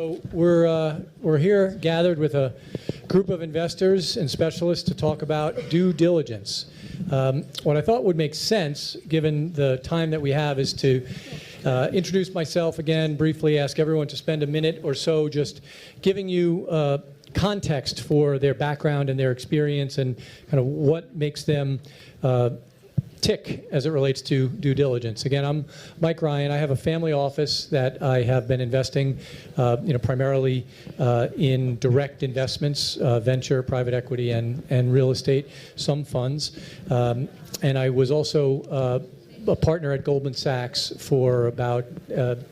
So we're here gathered with a group of investors and specialists to talk about due diligence. What I thought would make sense, given the time that we have, is to introduce myself again briefly, ask everyone to spend a minute or so just giving you context for their background and their experience and kind of what makes them tick as it relates to due diligence. Again, I'm Mike Ryan. I have a family office that I have been investing, primarily in direct investments, venture, private equity, and real estate, some funds. And I was also a partner at Goldman Sachs for about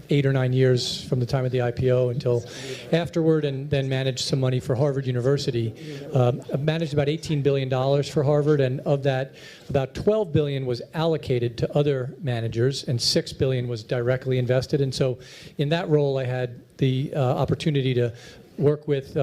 8 or 9 years from the time of the IPO until afterward, and then managed some money for Harvard University. I managed about $18 billion for Harvard, and of that, about $12 billion was allocated to other managers, and $6 billion was directly invested. And so in that role, I had the opportunity to work with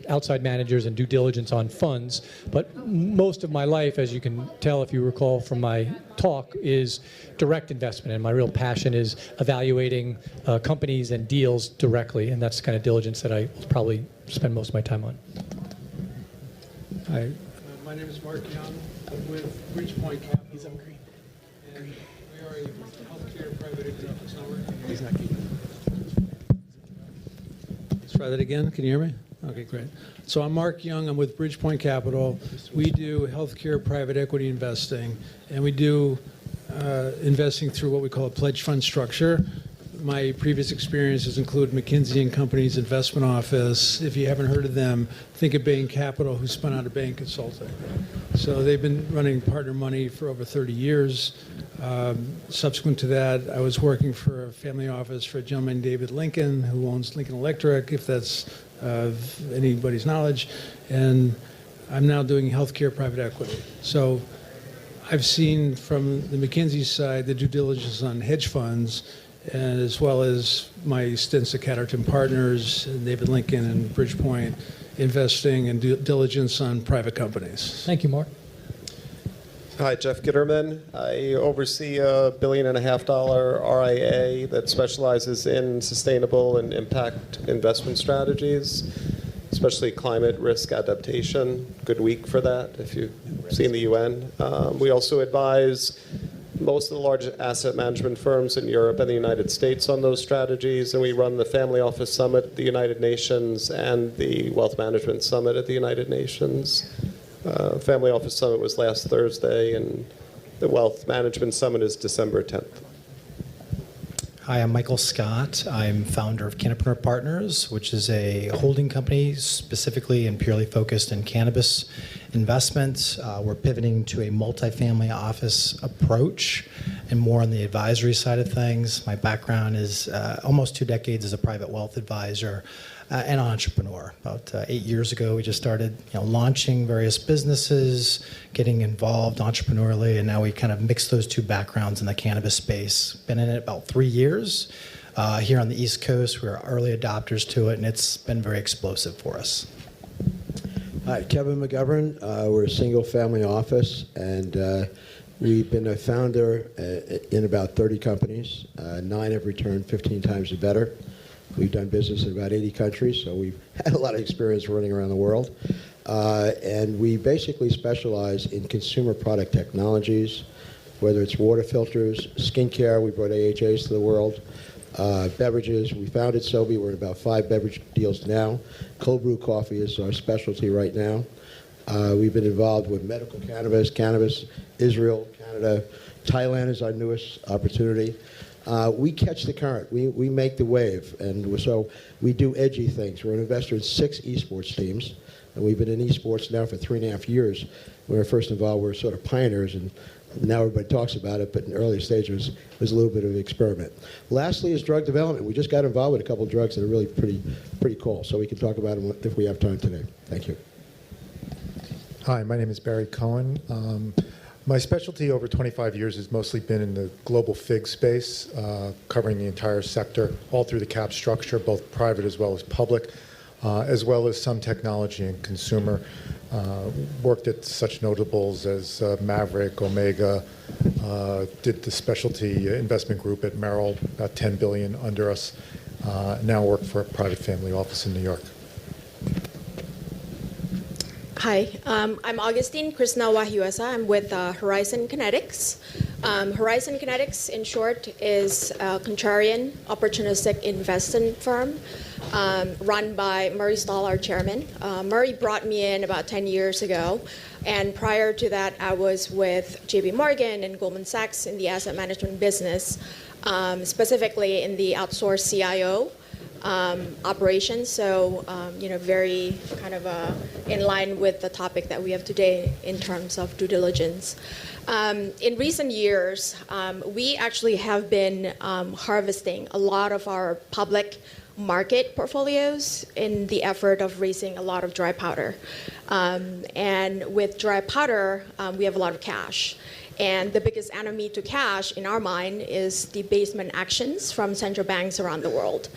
outside managers and due diligence on funds. But most of my life, as you can tell if you recall from my talk, is direct investment. And my real passion is evaluating companies and deals directly. And that's the kind of diligence that I will probably spend most of my time on. Hi, my name is Mark Young. I'm with Bridgepoint Capital. He's on green. And we are a healthcare private equity consultant. He's not green. Let's try that again. Can you hear me? Okay, great. So I'm Mark Young. I'm with Bridgepoint Capital. We do healthcare private equity investing, and we do investing through what we call a pledge fund structure. My previous experiences include McKinsey & Company's investment office. If you haven't heard of them, think of Bain Capital, who spun out of Bain Consulting. So they've been running partner money for over 30 years. Subsequent to that, I was working for a family office for a gentleman, David Lincoln, who owns Lincoln Electric, if that's of anybody's knowledge. And I'm now doing healthcare private equity. So I've seen from the McKinsey side the due diligence on hedge funds, and as well as my stints at Catterton Partners, David Lincoln, and Bridgepoint, investing and due diligence on private companies. Thank you, Mark. Hi, Jeff Gitterman. I oversee a $1.5 billion RIA that specializes in sustainable and impact investment strategies, especially climate risk adaptation. Good week for that, if you've seen the UN. We also advise most of the large asset management firms in Europe and the United States on those strategies, and we run the Family Office Summit at the United Nations and the Wealth Management Summit at the United Nations. Family Office Summit was last Thursday, and the Wealth Management Summit is December 10th. Hi, I'm Michael Scott. I'm founder of Cannapreneur Partners, which is a holding company specifically and purely focused in cannabis investments. We're pivoting to a multifamily office approach and more on the advisory side of things. My background is almost 2 decades as a private wealth advisor and entrepreneur. About 8 years ago, we just started launching various businesses, getting involved entrepreneurially, and now we kind of mix those two backgrounds in the cannabis space. Been in it about 3 years. Here on the East Coast, we're early adopters to it, and it's been very explosive for us. Hi, Kevin McGovern. We're a single-family office, and we've been a founder in about 30 companies. 9 have returned 15 times or better. We've done business in about 80 countries, so we've had a lot of experience running around the world. And we basically specialize in consumer product technologies, whether it's water filters, skincare, we brought AHAs to the world, beverages. We founded Sobe. We're in about 5 beverage deals now. Cold brew coffee is our specialty right now. We've been involved with medical cannabis, Israel, Canada. Thailand is our newest opportunity. We catch the current. We make the wave. And so we do edgy things. We're an investor in 6 esports teams. And we've been in esports now for 3.5 years. When we were first involved, we were sort of pioneers, and now everybody talks about it, but in early stages, it was a little bit of an experiment. Lastly is drug development. We just got involved with a couple of drugs that are really pretty cool, so we can talk about them if we have time today. Thank you. Hi, my name is Barry Cohen. My specialty over 25 years has mostly been in the global FIG space, covering the entire sector, all through the cap structure, both private as well as public, as well as some technology and consumer. Worked at such notables as Maverick, Omega, did the specialty investment group at Merrill, about $10 billion under us. Now work for a private family office in New York. Hi, I'm Augustine Krishna Wahyuasa. I'm with Horizon Kinetics. Horizon Kinetics, in short, is a contrarian, opportunistic investing firm run by Murray Stahl, our chairman. Murray brought me in about 10 years ago, and prior to that, I was with JP Morgan and Goldman Sachs in the asset management business, specifically in the outsourced CIO operations. So, very kind of in line with the topic that we have today in terms of due diligence. In recent years, we actually have been harvesting a lot of our public market portfolios in the effort of raising a lot of dry powder. And with dry powder, we have a lot of cash. And the biggest enemy to cash in our mind is debasement actions from central banks around the world.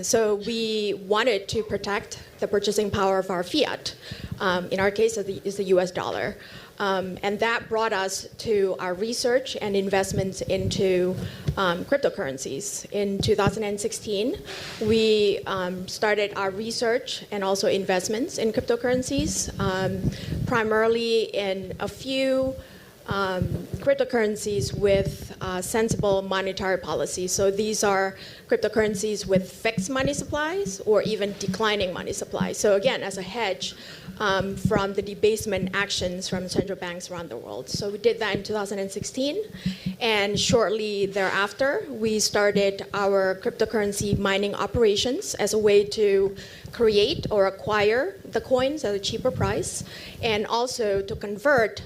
So we wanted to protect the purchasing power of our fiat. In our case, is the US dollar. And that brought us to our research and investments into cryptocurrencies. In 2016, we started our research and also investments in cryptocurrencies, primarily in a few cryptocurrencies with sensible monetary policy. So these are cryptocurrencies with fixed money supplies or even declining money supply. So again, as a hedge from the debasement actions from central banks around the world. So we did that in 2016. And shortly thereafter, we started our cryptocurrency mining operations as a way to create or acquire the coins at a cheaper price, and also to convert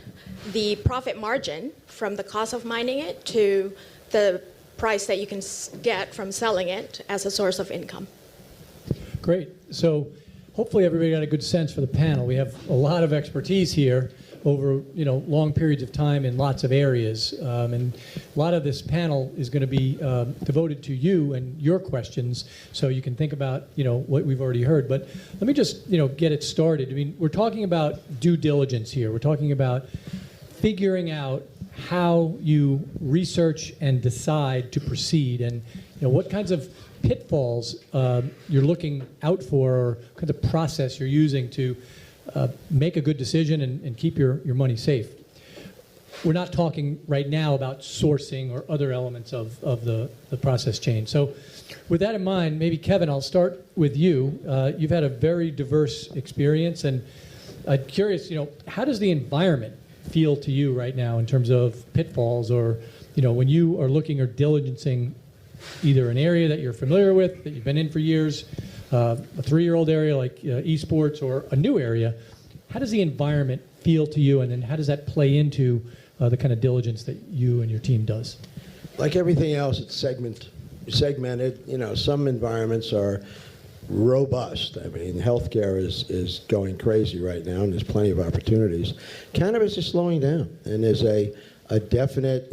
the profit margin from the cost of mining it to the price that you can get from selling it as a source of income. Great. So hopefully everybody got a good sense for the panel. We have a lot of expertise here over long periods of time in lots of areas. And a lot of this panel is going to be devoted to you and your questions, so you can think about what we've already heard. But let me just get it started. I mean, we're talking about due diligence here. We're talking about figuring out how you research and decide to proceed, and what kinds of pitfalls you're looking out for, or kind of process you're using to make a good decision and keep your money safe. We're not talking right now about sourcing or other elements of the process chain. So with that in mind, maybe Kevin, I'll start with you. You've had a very diverse experience, and I'm curious, how does the environment feel to you right now in terms of pitfalls, or when you are looking or diligencing either an area that you're familiar with, that you've been in for years, a 3-year-old area like esports, or a new area, how does the environment feel to you, and then how does that play into the kind of diligence that you and your team does? Like everything else, it's segmented. Some environments are robust. I mean, healthcare is going crazy right now, and there's plenty of opportunities. Cannabis is slowing down, and there's a definite,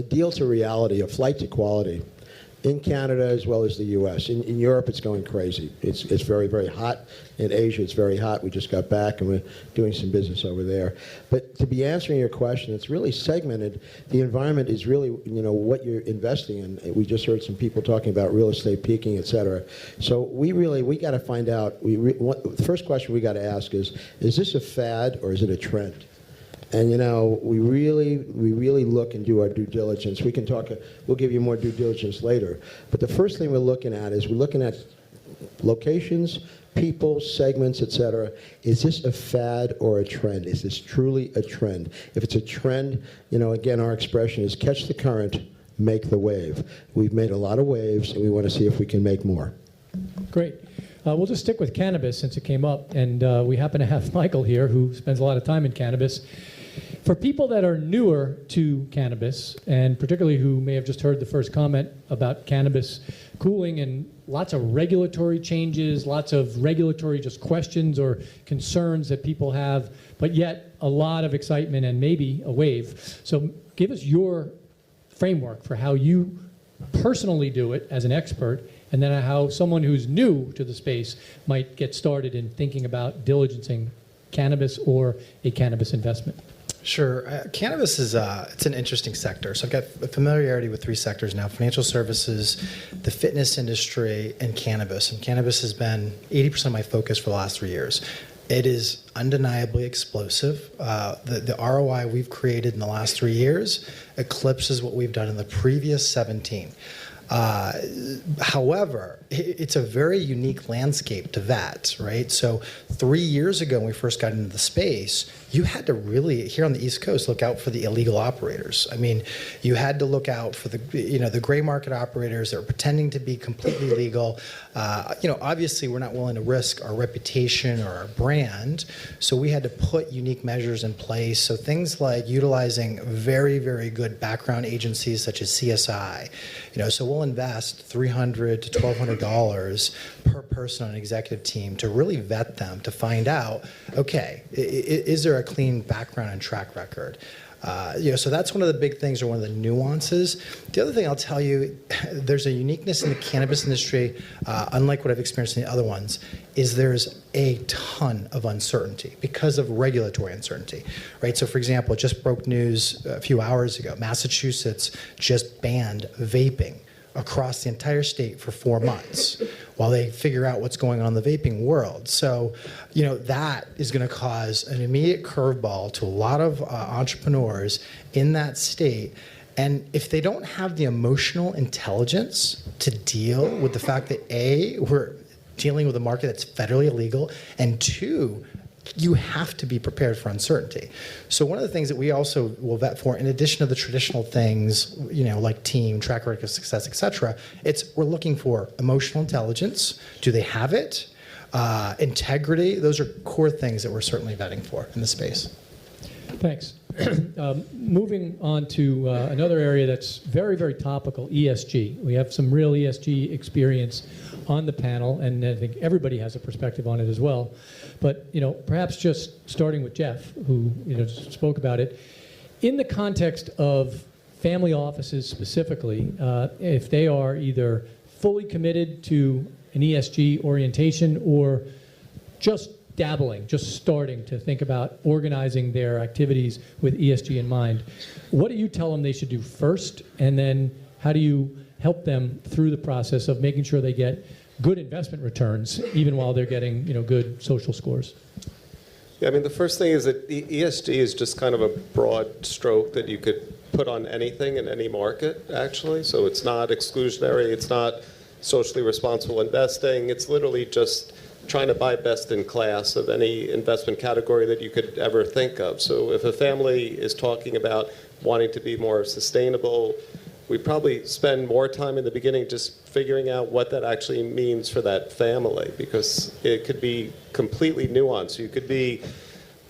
deal to reality, a flight to quality in Canada as well as the U.S. In Europe, it's going crazy. It's very, very hot. In Asia, it's very hot. We just got back, and we're doing some business over there. But to be answering your question, it's really segmented. The environment is really, what you're investing in. We just heard some people talking about real estate peaking, et cetera. So we got to find out. The first question we got to ask is this a fad or is it a trend? And we really look and do our due diligence. We can talk. We'll give you more due diligence later. But the first thing we're looking at is locations, people, segments, etc. Is this a fad or a trend? Is this truly a trend? If it's a trend, again, our expression is catch the current, make the wave. We've made a lot of waves, and we want to see if we can make more. Great. We'll just stick with cannabis since it came up, and we happen to have Michael here, who spends a lot of time in cannabis. For people that are newer to cannabis, and particularly who may have just heard the first comment about cannabis cooling and lots of regulatory changes, lots of regulatory just questions or concerns that people have, but yet a lot of excitement and maybe a wave. So give us your framework for how you personally do it as an expert, and then how someone who's new to the space might get started in thinking about diligencing cannabis or a cannabis investment. Sure. Cannabis is it's an interesting sector. So I've got a familiarity with three sectors now: financial services, the fitness industry, and cannabis. And cannabis has been 80% of my focus for the last 3 years. It is undeniably explosive. The ROI we've created in the last 3 years eclipses what we've done in the previous 17. However, it's a very unique landscape to vet, right? So 3 years ago, when we first got into the space, you had to really, here on the East Coast, look out for the illegal operators. I mean, you had to look out for the gray market operators that were pretending to be completely legal. Obviously, we're not willing to risk our reputation or our brand, so we had to put unique measures in place. So things like utilizing very, very good background agencies such as CSI. So we'll invest $300 to $1,200 per person on an executive team to really vet them to find out, okay, is there a clean background and track record? So that's one of the big things, or one of the nuances. The other thing I'll tell you, there's a uniqueness in the cannabis industry, unlike what I've experienced in the other ones, is there's a ton of uncertainty because of regulatory uncertainty, right? So for example, it just broke news a few hours ago. Massachusetts just banned vaping across the entire state for 4 months while they figure out what's going on in the vaping world. So, that is going to cause an immediate curveball to a lot of entrepreneurs in that state. And if they don't have the emotional intelligence to deal with the fact that A, we're dealing with a market that's federally illegal, and 2, you have to be prepared for uncertainty. So one of the things that we also will vet for, in addition to the traditional things, like team, track record of success, et cetera, we're looking for emotional intelligence. Do they have it? Integrity. Those are core things that we're certainly vetting for in the space. Thanks. Moving on to another area that's very, very topical, ESG. We have some real ESG experience on the panel, and I think everybody has a perspective on it as well. But perhaps just starting with Jeff, who spoke about it, in the context of family offices specifically, if they are either fully committed to an ESG orientation or just dabbling, just starting to think about organizing their activities with ESG in mind, what do you tell them they should do first, and then how do you help them through the process of making sure they get good investment returns even while they're getting good social scores? Yeah, the first thing is that ESG is just kind of a broad stroke that you could put on anything in any market, actually. So it's not exclusionary, it's not socially responsible investing, it's literally just trying to buy best in class of any investment category that you could ever think of. So if a family is talking about wanting to be more sustainable, we probably spend more time in the beginning just figuring out what that actually means for that family, because it could be completely nuanced. You could be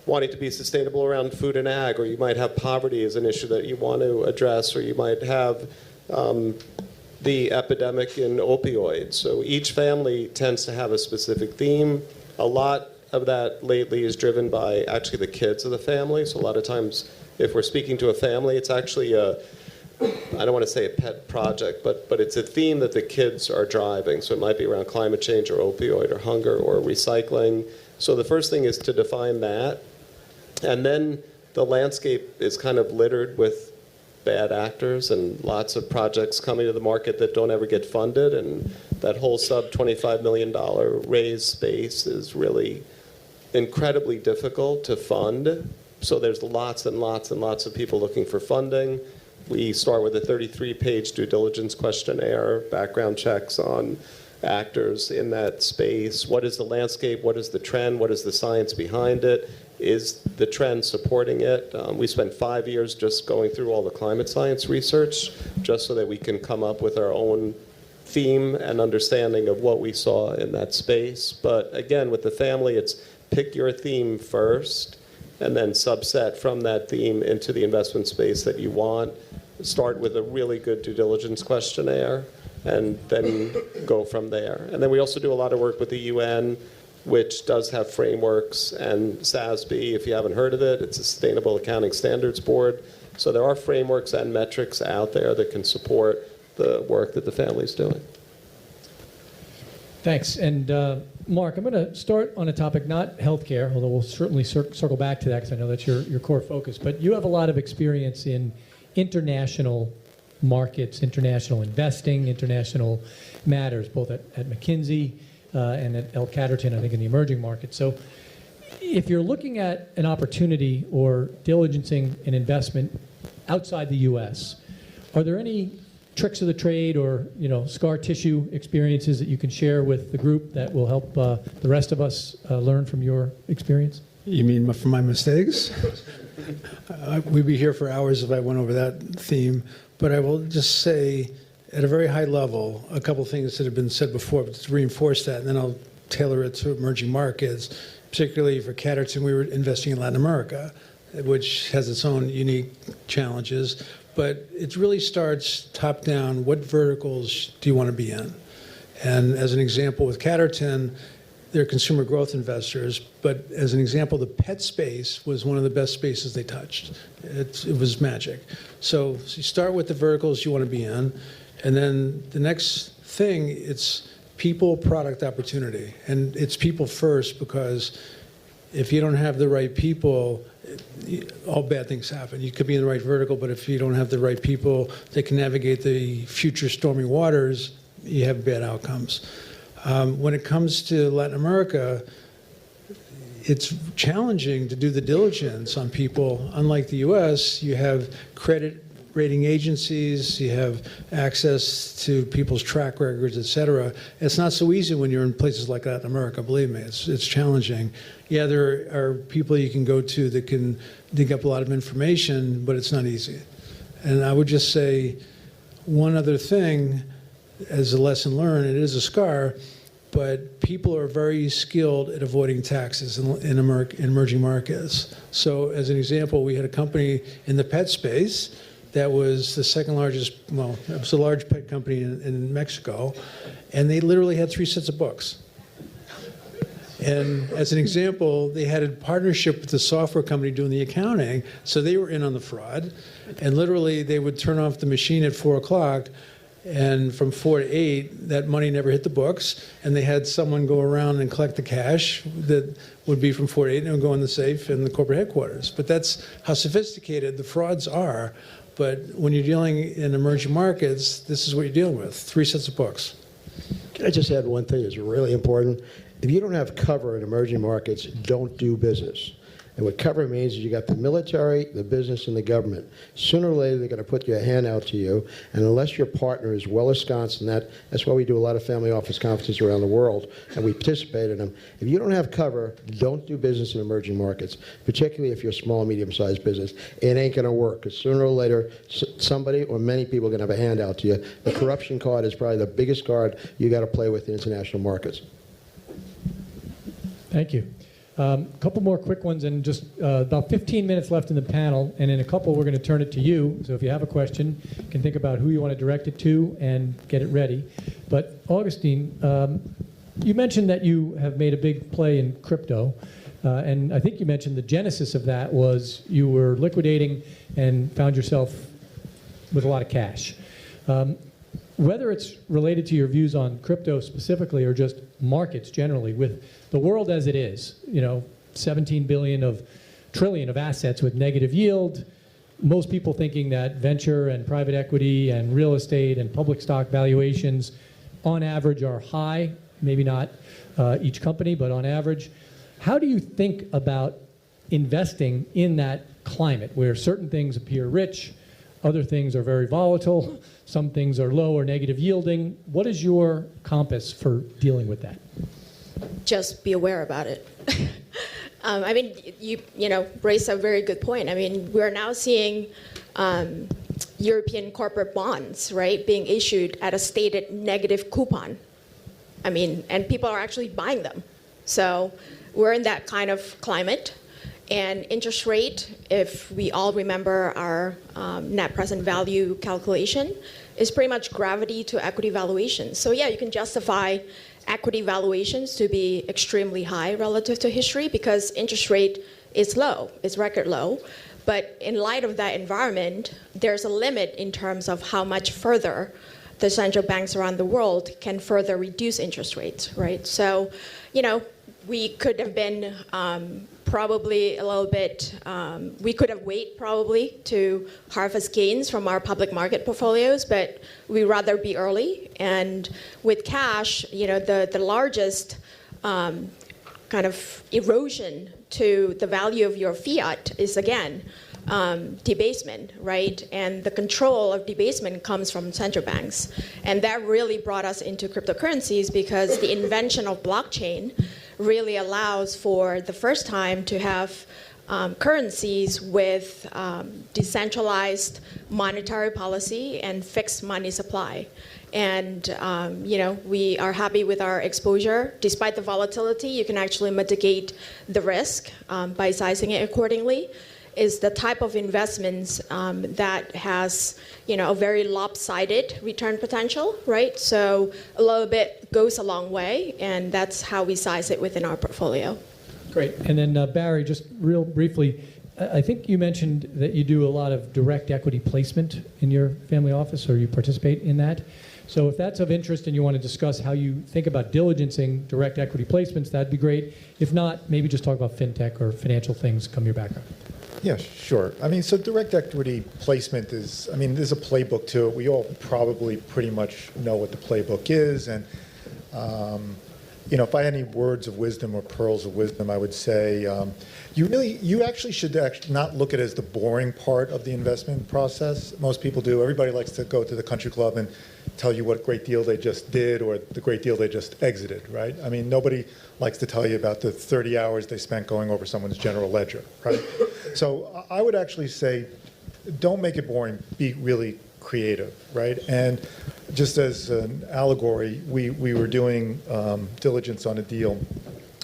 wanting to be sustainable around food and ag, or you might have poverty as an issue that you want to address, or you might have the epidemic in opioids. So each family tends to have a specific theme. A lot of that lately is driven by actually the kids of the family. So a lot of times if we're speaking to a family, it's actually I don't want to say a pet project, but it's a theme that the kids are driving. So it might be around climate change or opioid or hunger or recycling. So the first thing is to define that. And then the landscape is kind of littered with bad actors and lots of projects coming to the market that don't ever get funded. And that whole sub $25 million raise space is really incredibly difficult to fund. So there's lots and lots and lots of people looking for funding. We start with a 33-page due diligence questionnaire, background checks on actors in that space. What is the landscape? What is the trend? What is the science behind it? Is the trend supporting it? We spent 5 years just going through all the climate science research just so that we can come up with our own theme and understanding of what we saw in that space. But again, with the family, it's pick your theme first and then subset from that theme into the investment space that you want. Start with a really good due diligence questionnaire and then go from there. And then we also do a lot of work with the UN, which does have frameworks, and SASB, if you haven't heard of it, it's a Sustainable Accounting Standards Board. So there are frameworks and metrics out there that can support the work that the family's doing. Thanks. And Mark, I'm going to start on a topic, not healthcare, although we'll certainly circle back to that because I know that's your core focus. But you have a lot of experience in international markets, international investing, international matters, both at McKinsey and at L. Catterton, I think, in the emerging markets. So if you're looking at an opportunity or diligencing an investment outside the U.S., are there any tricks of the trade or scar tissue experiences that you can share with the group that will help the rest of us learn from your experience? You mean from my mistakes? We'd be here for hours if I went over that theme, but I will just say at a very high level a couple things that have been said before, but to reinforce that, and then I'll tailor it to emerging markets. Particularly for Catterton, we were investing in Latin America, which has its own unique challenges. But it really starts top down. What verticals do you want to be in? And as an example, with Catterton, they're consumer growth investors. But as an example, the pet space was one of the best spaces they touched. It was magic. So you start with the verticals you want to be in. And then the next thing, it's people, product, opportunity. And it's people first, because if you don't have the right people, all bad things happen. You could be in the right vertical, but if you don't have the right people that can navigate the future stormy waters, you have bad outcomes. When it comes to Latin America, it's challenging to do the diligence on people. Unlike the U.S., you have credit rating agencies, you have access to people's track records, et cetera. It's not so easy when you're in places like Latin America, believe me, it's challenging. Yeah, there are people you can go to that can dig up a lot of information, but it's not easy. And I would just say one other thing as a lesson learned, it is a scar, but people are very skilled at avoiding taxes in emerging markets. So as an example, we had a company in the pet space that was the second largest, well, it was a large pet company in Mexico, and they literally had 3 sets of books. And as an example, they had a partnership with the software company doing the accounting, so they were in on the fraud. And literally, they would turn off the machine at 4 o'clock, and from 4 to 8, that money never hit the books, and they had someone go around and collect the cash that would be from 4 to 8, and it would go in the safe in the corporate headquarters. But that's how sophisticated the frauds are. But when you're dealing in emerging markets, this is what you're dealing with, 3 sets of books. Can I just add one thing that's really important? If you don't have cover in emerging markets, don't do business. And what cover means is you got the military, the business, and the government. Sooner or later, they're going to put your hand out to you. And unless your partner is well ensconced in that, that's why we do a lot of family office conferences around the world, and we participate in them. If you don't have cover, don't do business in emerging markets, particularly if you're a small, medium-sized business. It ain't going to work, because sooner or later, somebody or many people are going to have a hand out to you. The corruption card is probably the biggest card you got to play with in international markets. Thank you. A couple more quick ones, and just about 15 minutes left in the panel, and in a couple we're going to turn it to you. So if you have a question, you can think about who you want to direct it to and get it ready. But Augustine, you mentioned that you have made a big play in crypto, and I think you mentioned the genesis of that was you were liquidating and found yourself with a lot of cash. Whether it's related to your views on crypto specifically or just markets generally, with the world as it is, 17 trillion of assets with negative yield, most people thinking that venture and private equity and real estate and public stock valuations on average are high, maybe not each company, but on average. How do you think about investing in that climate where certain things appear rich, other things are very volatile, some things are low or negative yielding? What is your compass for dealing with that? Just be aware about it. I mean, you raised a very good point. I mean, we're now seeing European corporate bonds, right, being issued at a stated negative coupon. I mean, and people are actually buying them. So we're in that kind of climate. And interest rate, if we all remember our net present value calculation, is pretty much gravity to equity valuations. So yeah, you can justify equity valuations to be extremely high relative to history because interest rate is low, it's record low. But in light of that environment, there's a limit in terms of how much further the central banks around the world can further reduce interest rates, right? So, you know, we could have been probably a little bit, we could have waited probably to harvest gains from our public market portfolios, but we'd rather be early. And with cash, you know, the largest kind of erosion to the value of your fiat is, again, debasement, right? And the control of debasement comes from central banks. And that really brought us into cryptocurrencies because the invention of blockchain really allows for the first time to have currencies with decentralized monetary policy and fixed money supply. And you know, we are happy with our exposure. Despite the volatility, you can actually mitigate the risk by sizing it accordingly. Is the type of investments that has, you know, a very lopsided return potential, right? So a little bit goes a long way, and that's how we size it within our portfolio. Great. And then Barry, just real briefly, I think you mentioned that you do a lot of direct equity placement in your family office, or you participate in that. So if that's of interest and you want to discuss how you think about diligencing direct equity placements, that'd be great. If not, maybe just talk about fintech or financial things, come your background. Yeah, sure. I mean, so direct equity placement is, I mean, there's a playbook to it. We all probably pretty much know what the playbook is. And, you know, if I had any words of wisdom or pearls of wisdom, I would say you actually should not look at it as the boring part of the investment process. Most people do. Everybody likes to go to the country club and tell you what great deal they just did or the great deal they just exited, right? I mean, nobody likes to tell you about the 30 hours they spent going over someone's general ledger, right? So I would actually say, don't make it boring, be really creative, right? And just as an allegory, we were doing diligence on a deal,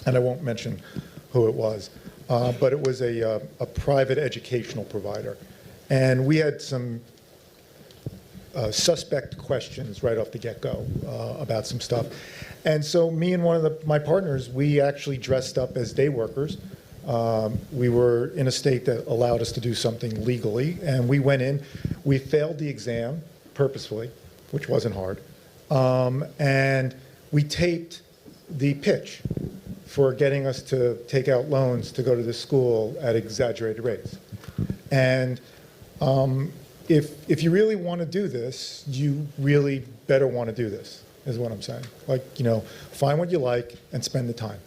and I won't mention who it was, but it was a private educational provider. And we had some suspect questions right off the get-go about some stuff. And so me and one of my partners, we actually dressed up as day workers. We were in a state that allowed us to do something legally, and we went in. We failed the exam purposefully, which wasn't hard, and we taped the pitch for getting us to take out loans to go to this school at exaggerated rates. And if you really want to do this, you really better want to do this, is what I'm saying. Like, you know, find what you like and spend the time.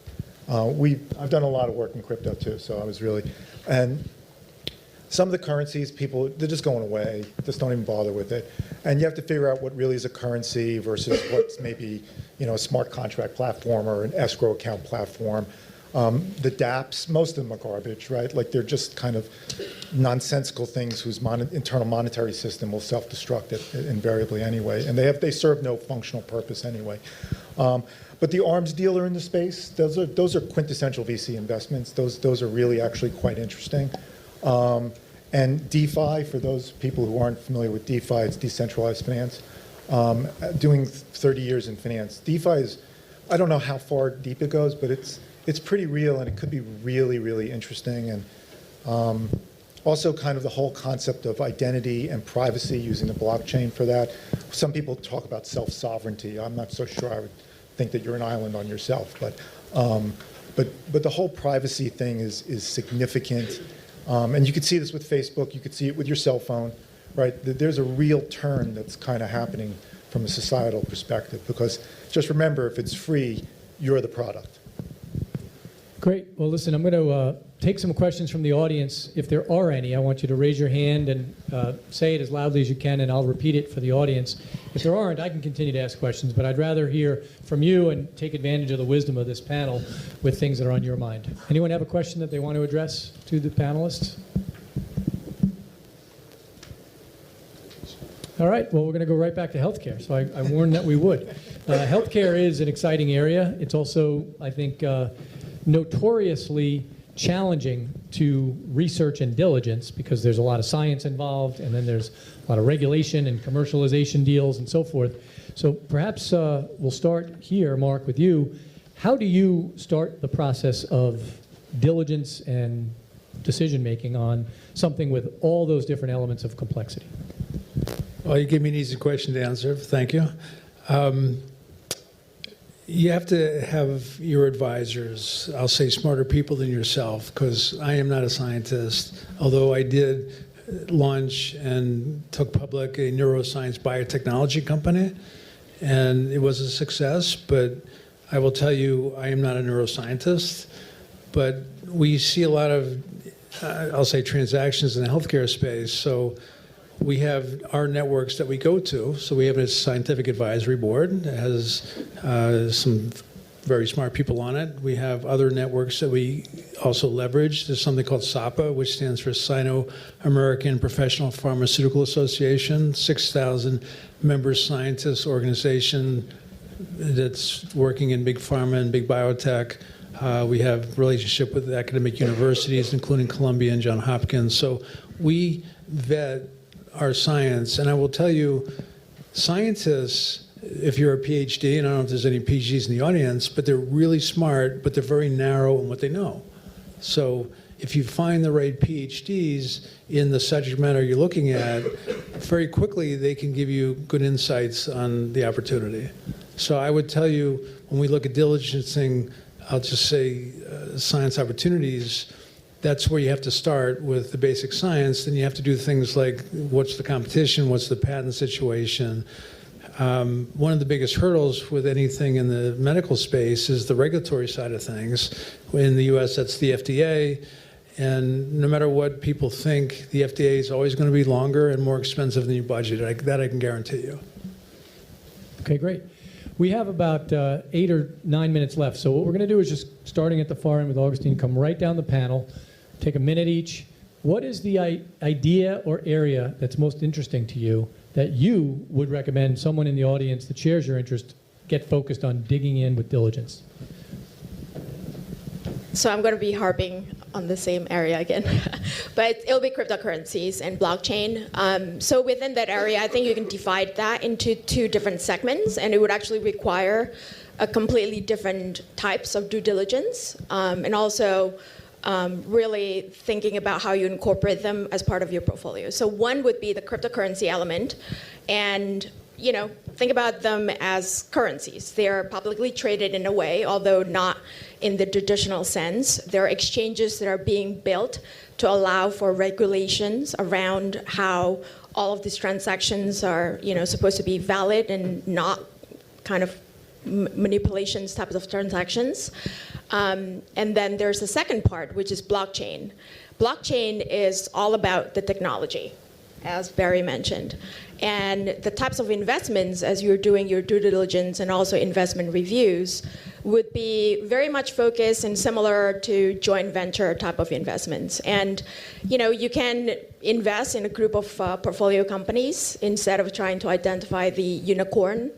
I've done a lot of work in crypto too, so I was really, and some of the currencies, people, they're just going away, just don't even bother with it. And you have to figure out what really is a currency versus what's maybe, you know, a smart contract platform or an escrow account platform. The dApps, most of them are garbage, right? Like they're just kind of nonsensical things whose internal monetary system will self-destruct it invariably anyway. And they serve no functional purpose anyway. But the arms dealer in the space, those are quintessential VC investments. Those are really actually quite interesting. And DeFi, for those people who aren't familiar with DeFi, it's decentralized finance. Doing 30 years in finance, DeFi is, I don't know how far deep it goes, but it's pretty real and it could be really, really interesting. And also kind of the whole concept of identity and privacy using the blockchain for that. Some people talk about self-sovereignty. I'm not so sure I would think that you're an island on yourself, but the whole privacy thing is significant. And you could see this with Facebook, you could see it with your cell phone, right? There's a real turn that's kind of happening from a societal perspective, because just remember, if it's free, you're the product. Great. Well, listen, I'm going to take some questions from the audience. If there are any, I want you to raise your hand and say it as loudly as you can, and I'll repeat it for the audience. If there aren't, I can continue to ask questions, but I'd rather hear from you and take advantage of the wisdom of this panel with things that are on your mind. Anyone have a question that they want to address to the panelists? All right, well, we're going to go right back to healthcare. So I warned that we would. Healthcare is an exciting area. It's also, I think, notoriously challenging to research and diligence because there's a lot of science involved, and then there's a lot of regulation and commercialization deals and so forth. So perhaps we'll start here, Mark, with you. How do you start the process of diligence and decision-making on something with all those different elements of complexity? Well, you gave me an easy question to answer. Thank you. You have to have your advisors, I'll say smarter people than yourself, because I am not a scientist, although I did launch and took public a neuroscience biotechnology company, and it was a success, but I will tell you, I am not a neuroscientist, but we see a lot of, I'll say, transactions in the healthcare space, so we have our networks that we go to. So we have a scientific advisory board that has some very smart people on it. We have other networks that we also leverage. There's something called SAPA, which stands for Sino-American Professional Pharmaceutical Association, 6,000 member scientists organization that's working in big pharma and big biotech. We have relationship with academic universities, including Columbia and Johns Hopkins. So we vet our science, and I will tell you, scientists, if you're a PhD, and I don't know if there's any PhDs in the audience, but they're really smart, but they're very narrow in what they know. So if you find the right PhDs in the subject matter you're looking at, very quickly they can give you good insights on the opportunity. So I would tell you, when we look at diligencing, I'll just say science opportunities, that's where you have to start with the basic science. Then you have to do things like, what's the competition, what's the patent situation. One of the biggest hurdles with anything in the medical space is the regulatory side of things. In the US, that's the FDA. And no matter what people think, the FDA is always going to be longer and more expensive than you budget. That I can guarantee you. Okay, great. We have about 8 or 9 minutes left. So what we're going to do is just starting at the far end with Augustine, come right down the panel, take a minute each. What is the idea or area that's most interesting to you that you would recommend someone in the audience that shares your interest get focused on digging in with diligence? So I'm going to be harping on the same area again, but it'll be cryptocurrencies and blockchain. So within that area, I think you can divide that into 2 different segments, and it would actually require a completely different types of due diligence, and also really thinking about how you incorporate them as part of your portfolio. So one would be the cryptocurrency element, and think about them as currencies. They are publicly traded in a way, although not in the traditional sense. There are exchanges that are being built to allow for regulations around how all of these transactions are, supposed to be valid and not kind of manipulations types of transactions. And then there's the second part, which is blockchain. Blockchain is all about the technology, as Barry mentioned. And the types of investments, as you're doing your due diligence and also investment reviews, would be very much focused and similar to joint venture type of investments. And you can invest in a group of portfolio companies instead of trying to identify the unicorn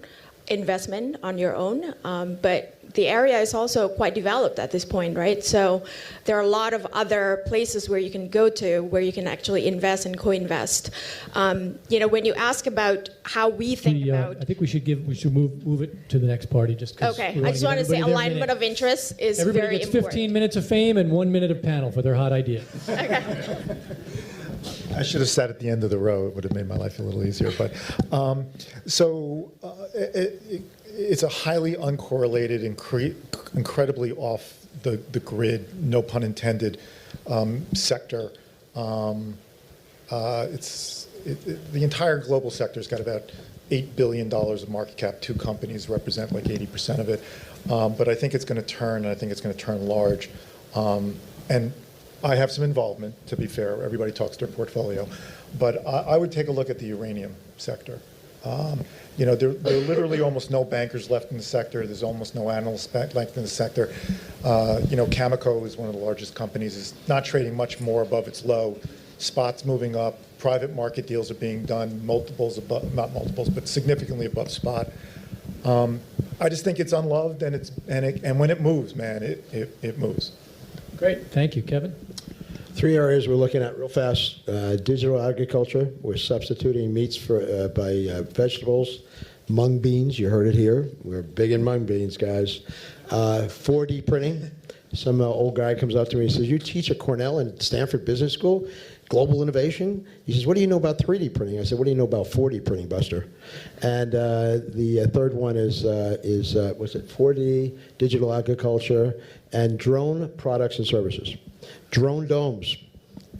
investment on your own. But the area is also quite developed at this point, right? So there are a lot of other places where you can go to where you can actually invest and co-invest. When you ask about how we think about... I think we should move it to the next party just because... Okay, I just want to say alignment of interest is very important. Everybody gets 15 minutes of fame and 1 minute of panel for their hot idea. Okay. I should have sat at the end of the row. It would have made my life a little easier. But it's a highly uncorrelated, incredibly off the grid, no pun intended, sector. The entire global sector's got about $8 billion of market cap. 2 companies represent like 80% of it. But I think it's going to turn, and I think it's going to turn large. And I have some involvement, to be fair. Everybody talks their portfolio. But I would take a look at the uranium sector. There are literally almost no bankers left in the sector. There's almost no analysts left in the sector. Cameco is one of the largest companies. It's not trading much more above its low. Spot's moving up. Private market deals are being done, multiples above, not multiples, but significantly above spot. I just think it's unloved, and when it moves, man, it moves. Great. Thank you. Kevin? 3 areas we're looking at real fast. Digital agriculture. We're substituting meats by vegetables. Mung beans, you heard it here. We're big in mung beans, guys. 4D printing. Some old guy comes up to me and says, "You teach at Cornell and Stanford Business School?" global innovation? He says, what do you know about 3D printing? I said, what do you know about 4D printing, Buster? And the third one is what's it, 4D, digital agriculture, and drone products and services. Drone domes.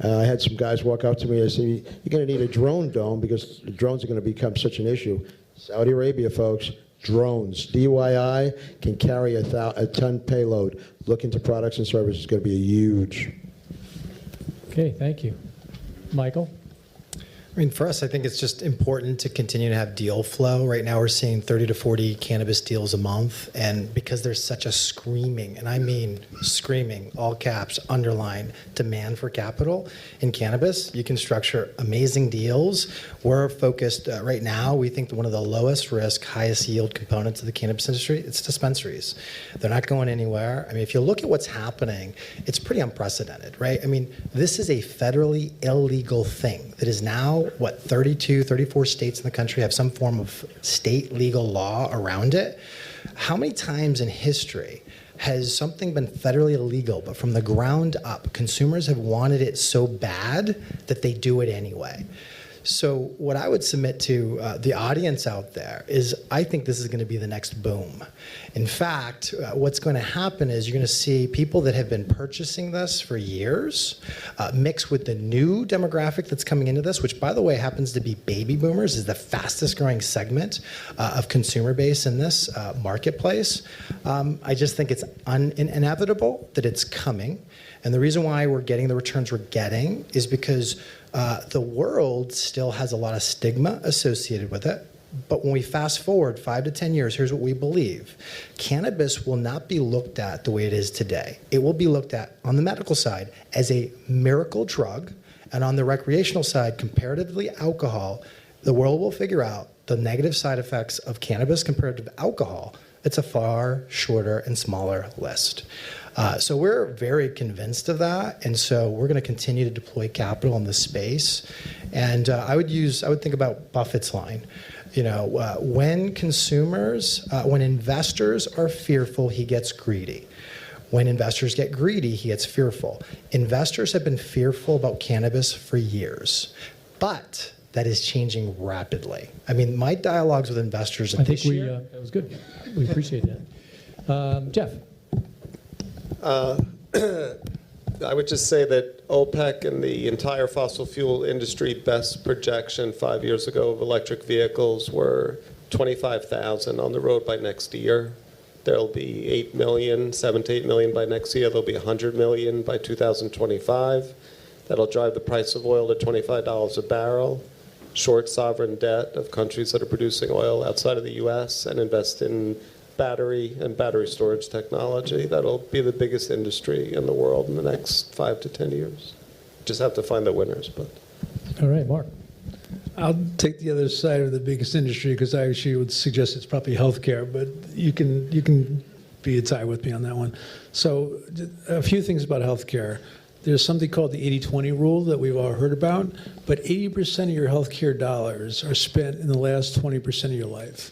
I had some guys walk up to me and say, you're going to need a drone dome because the drones are going to become such an issue. Saudi Arabia, folks, drones. DYI can carry a ton payload. Look into products and services. It's going to be huge. Okay, thank you. Michael? I mean, for us, I think it's just important to continue to have deal flow. Right now, we're seeing 30 to 40 cannabis deals a month. And because there's such a screaming, and I mean screaming, all caps, underline, demand for capital in cannabis, you can structure amazing deals. We're focused right now, we think one of the lowest risk, highest yield components of the cannabis industry, it's dispensaries. They're not going anywhere. I mean, if you look at what's happening, it's pretty unprecedented, right? I mean, this is a federally illegal thing that is now, 32, 34 states in the country have some form of state legal law around it. How many times in history has something been federally illegal, but from the ground up, consumers have wanted it so bad that they do it anyway? So what I would submit to the audience out there is I think this is going to be the next boom. In fact, what's going to happen is you're going to see people that have been purchasing this for years mixed with the new demographic that's coming into this, which, by the way, happens to be baby boomers, is the fastest growing segment of consumer base in this marketplace. I just think it's inevitable that it's coming. And the reason why we're getting the returns we're getting is because the world still has a lot of stigma associated with it. But when we fast forward 5 to 10 years, here's what we believe. Cannabis will not be looked at the way it is today. It will be looked at on the medical side as a miracle drug, and on the recreational side, comparatively alcohol, the world will figure out the negative side effects of cannabis compared to alcohol. It's a far shorter and smaller list. So we're very convinced of that, and so we're going to continue to deploy capital in this space. And I would think about Buffett's line. You know, when investors are fearful, he gets greedy. When investors get greedy, he gets fearful. Investors have been fearful about cannabis for years, but that is changing rapidly. I mean, my dialogues with investors I think that was good. We appreciate that. Jeff? I would just say that OPEC and the entire fossil fuel industry best projection 5 years ago of electric vehicles were 25,000 on the road by next year. There'll be 8 million, 7 to 8 million by next year. There'll be 100 million by 2025. That'll drive the price of oil to $25 a barrel, short sovereign debt of countries that are producing oil outside of the U.S. and invest in battery and battery storage technology. That'll be the biggest industry in the world in the next 5 to 10 years. Just have to find the winners. But All right, Mark. I'll take the other side of the biggest industry because I actually would suggest it's probably healthcare, but you can be a tie with me on that one. So a few things about healthcare. There's something called the 80-20 rule that we've all heard about, but 80% of your healthcare dollars are spent in the last 20% of your life.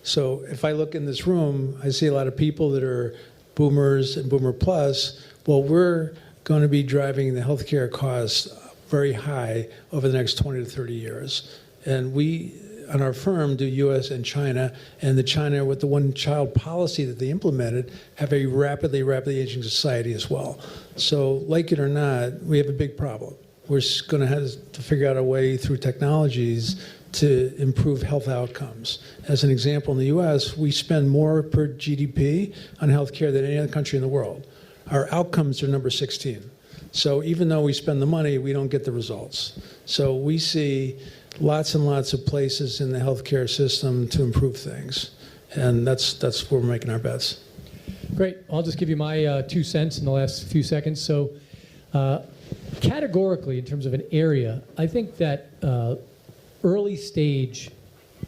So if I look in this room, I see a lot of people that are boomers and boomer plus. Well, we're going to be driving the healthcare costs very high over the next 20 to 30 years. And we, on our firm, do U.S. and China. And the China, with the one-child policy that they implemented, have a rapidly aging society as well. So like it or not, we have a big problem. We're going to have to figure out a way through technologies to improve health outcomes. As an example, in the U.S., we spend more per GDP on healthcare than any other country in the world. Our outcomes are number 16. So even though we spend the money, we don't get the results. So we see lots and lots of places in the healthcare system to improve things. And that's where we're making our bets. Great. I'll just give you my 2 cents in the last few seconds. So categorically, in terms of an area, I think that early stage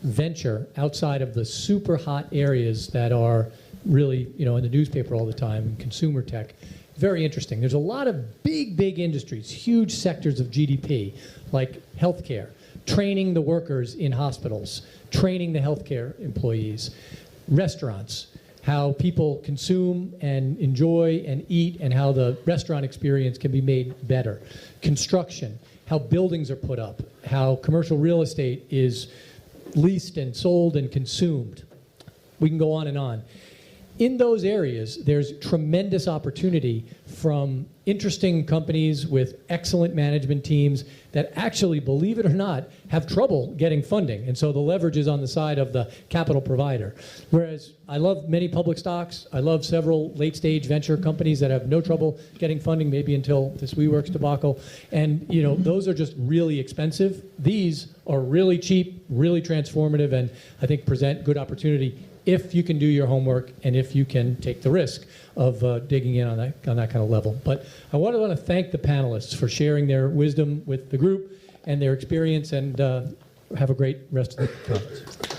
venture outside of the super hot areas that are really, in the newspaper all the time, consumer tech, very interesting. There's a lot of big industries, huge sectors of GDP, like healthcare, training the workers in hospitals, training the healthcare employees, restaurants, how people consume and enjoy and eat, and how the restaurant experience can be made better. Construction, how buildings are put up, how commercial real estate is leased and sold and consumed. We can go on and on. In those areas, there's tremendous opportunity from interesting companies with excellent management teams that actually, believe it or not, have trouble getting funding. And so the leverage is on the side of the capital provider. Whereas I love many public stocks. I love several late-stage venture companies that have no trouble getting funding, maybe until this WeWorks debacle. And those are just really expensive. These are really cheap, really transformative, and I think present good opportunity if you can do your homework and if you can take the risk of digging in on that kind of level. But I want to thank the panelists for sharing their wisdom with the group and their experience, and have a great rest of the conference.